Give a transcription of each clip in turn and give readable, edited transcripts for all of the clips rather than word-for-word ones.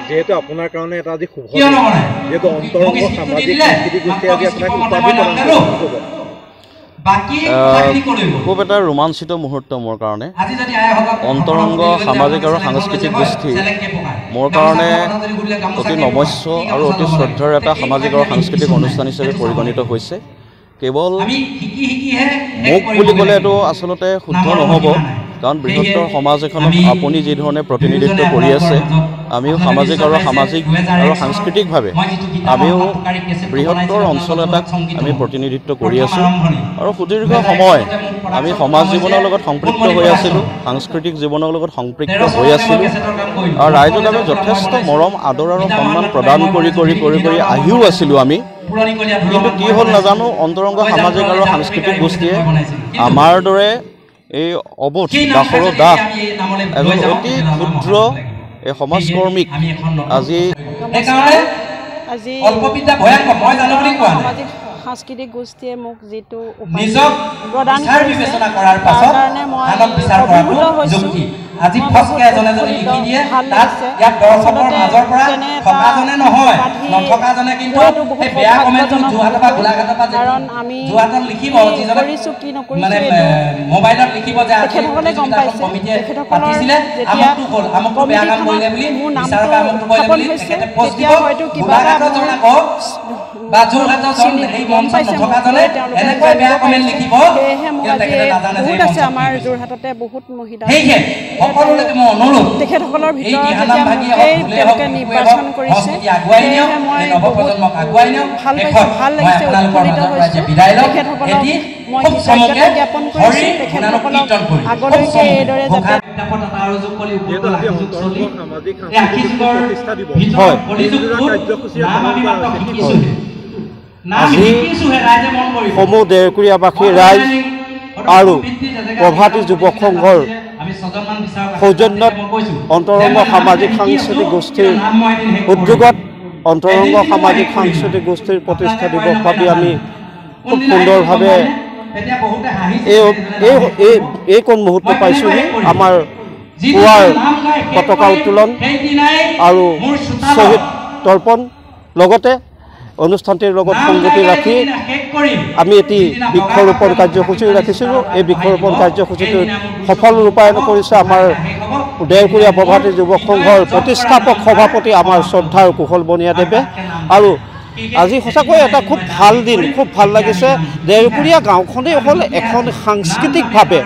যেহেতু আপোনাৰ কাৰণে এটা আজি শুভ দিন যেহেতু অন্তৰংগ সামাজিক সাংস্কৃতিক গোষ্ঠী আজি আপোনাক উপাধি প্ৰদান কৰিব খুব এটা ৰোমাঞ্চিত মুহূৰ্ত মোৰ কাৰণে অন্তৰংগ সামাজিক আৰু সাংস্কৃতিক গোষ্ঠী মোৰ কাৰণে অতি নমস্য আৰু অতি শ্ৰদ্ধাৰ এটা সামাজিক আৰু সাংস্কৃতিক অনুষ্ঠান হিচাপে পৰিগণিত হৈছে কেৱল মোক বুলি ক'লে এইটো আচলতে শুদ্ধ নহ'ব কাৰণ বৃহত্তৰ সমাজ এখনত আপুনি যি ধৰণে প্ৰতিনিধিত্ব কৰি আছে আমিও সামাজিক আৰু সাংস্কৃতিকভাৱে আমিও বৃহত্তৰ অঞ্চল এটাক আমি প্ৰতিনিধিত্ব কৰি আছোঁ আৰু সুদীৰ্ঘ সময় আমি সমাজ জীৱনৰ লগত সম্পৃক্ত হৈ আছিলোঁ সাংস্কৃতিক জীৱনৰ লগত সম্পৃক্ত হৈ আছিলোঁ আৰু ৰাইজক আমি যথেষ্ট মৰম আদৰ আৰু সন্মান প্ৰদান কৰি আহিও আছিলোঁ আমি কিন্তু কি হ'ল নাজানো অন্তৰংগ সামাজিক আৰু সাংস্কৃতিক গোষ্ঠীয়ে আমাৰ দৰে এই অবোধ দাসৰ দাস এজন অতি ক্ষুদ্ৰ এই সমাজকৰ্মীক আজি সাংস্কৃতিক গোষ্ঠীয়ে মোক যিটো প্ৰদান কৰিছে তাৰ কাৰণে মই অভিভূত হৈছোঁ আজি ফসকে এজনে যদি লিখি দিয়ে তাত ইয়াত দৰ্শকৰ মাজৰ পৰা থকাজনে নহয় নথকাজনে কিন্তু এই বেয়া কমেন্টটো জুহাতৰ পৰা গোলাঘাটৰ পৰা কাৰণ আমি জুহাতৰ লিখিব যিজনে কৰিছো কি নকৰিছো মানে মোবাইলত লিখিব যে তেখেতসকলে গম পাইছে তেখেতসকলে আমকটো হ'ল আমকটো বেয়া কাম কৰিলে বুলি বিচাৰকে আমকটো কৰিলে বুলি তেখেতে পোষ্ট দিব হয়তো কিবা এটা জনাব বা জুহাতৰ জন এই মঞ্চ নথকাজনে এনেকৈ বেয়া কমেন্ট লিখিব তেখেতে নাজানে যে বহুত আছে আমাৰ যোৰহাটতে বহুত মহিলা সকলোকে মই অনুৰোধ তেখেতসকলৰ ভিতৰত তেওঁলোকে নিৰ্বাচন কৰিছে মই নৱপ্ৰজন্মক আগুৱাই নিয়ক ভাল লাগিছে উৎফুল্লিত হৈছে তেখেতসকলক মই কৃতজ্ঞতা জ্ঞাপন কৰিছোঁ তেখেতসকলক আগলৈকে এইদৰে যাতে আজি সমূহ দেৰকুৰীয়াবাসী ৰাইজ আৰু প্ৰভাতী যুৱক সংঘৰ সৌজন্যত অন্তৰংগ সামাজিক সাংস্কৃতিক গোষ্ঠীৰ উদ্যোগত অন্তৰংগ সামাজিক সাংস্কৃতিক গোষ্ঠীৰ প্ৰতিষ্ঠা দিৱস পাতি আমি খুব সুন্দৰভাৱে এই কোন মুহূৰ্ত পাইছোঁহি আমাৰ পুৱাৰ পতাকা উত্তোলন আৰু শ্বহীদ তৰ্পণ লগতে অনুষ্ঠানটিৰ লগত সংগতি ৰাখি আমি এটি বৃক্ষৰোপণ কাৰ্যসূচী ৰাখিছিলোঁ এই বৃক্ষৰোপণ কাৰ্যসূচীটো সফল ৰূপায়ণ কৰিছে আমাৰ দেৰকুৰীয়া প্ৰভাতী যুৱক সংঘৰ প্ৰতিষ্ঠাপক সভাপতি আমাৰ শ্ৰদ্ধাৰ কুশল বনিয়াদেৱে আৰু আজি সঁচাকৈ এটা খুব ভাল দিন খুব ভাল লাগিছে দেৰকুৰীয়া গাঁওখনেই হ'ল এখন সাংস্কৃতিকভাৱে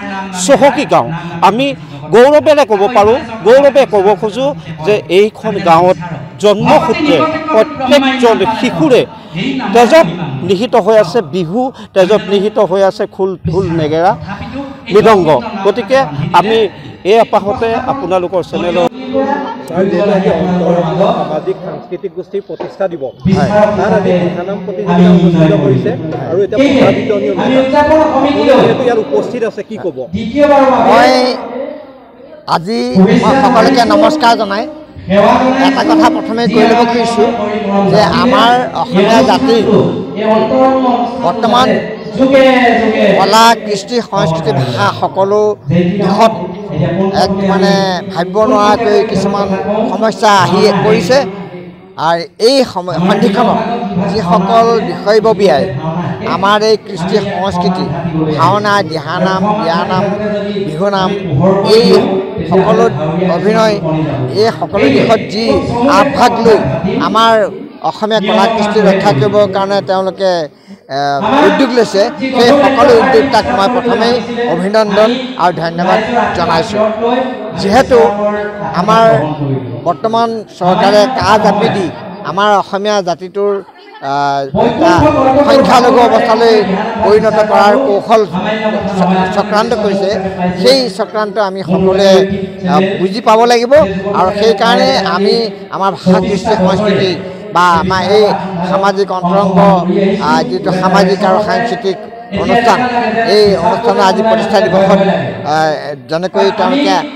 চহকী গাঁও আমি গৌৰৱেৰে ক'ব পাৰোঁ গৌৰৱে ক'ব খোজোঁ যে এইখন গাঁৱত জন্মসূত্ৰে প্ৰত্যেকজন শিশুৰে তেজত নিহিত হৈ আছে বিহু তেজত নিহিত হৈ আছে খোল ঢোল নেগেৰা মৃদংগ গতিকে আমি এই আপাহতে আপোনালোকৰ চেনেলৰ সামাজিক সাংস্কৃতিক গোষ্ঠীৰ প্ৰতিষ্ঠা দিব তাৰ আজি দিহানাম প্ৰতিযোগিতা অনুষ্ঠিত কৰিছে আৰু এতিয়া ইয়াত উপস্থিত আছে কি ক'ব মই আজি সকলোকে নমস্কাৰ জনাই এটা কথা প্ৰথমে কৈ ল'ব খুজিছোঁ যে আমাৰ অসমীয়া জাতিৰ বৰ্তমান কলা কৃষ্টি সংস্কৃতি ভাষা সকলো দিশত এক মানে ভাবিব নোৱাৰাকৈ কিছুমান সমস্যা আহি পৰিছে আৰু এই সন্ধিখনত যিসকল বিষয়ববীয়াই আমাৰ এই কৃষ্টি সংস্কৃতি ভাওনা দিহানাম বিয়ানাম বিহুনাম এই সকলো অভিনয় এই সকলো দিশত যি আগভাগ লৈ আমাৰ অসমীয়া কলা কৃষ্টি ৰক্ষা কৰিবৰ কাৰণে তেওঁলোকে উদ্যোগ লৈছে সেই সকলো উদ্যোক্তাক মই প্ৰথমেই অভিনন্দন আৰু ধন্যবাদ জনাইছোঁ যিহেতু আমাৰ বৰ্তমান চৰকাৰে কাজ জাপি দি আমাৰ অসমীয়া জাতিটোৰ সংখ্যালঘু অৱস্থালৈ পৰিণত কৰাৰ কৌশল চক্ৰান্ত কৰিছে সেই চক্ৰান্ত আমি সকলোৱে বুজি পাব লাগিব আৰু সেইকাৰণে আমি আমাৰ ভাষা কৃষ্টি সংস্কৃতি বা আমাৰ এই সামাজিক অন্তৰংগ যিটো সামাজিক আৰু সাংস্কৃতিক অনুষ্ঠান এই অনুষ্ঠানৰ আজি প্ৰতিষ্ঠা দিৱসত যেনেকৈ তেওঁলোকে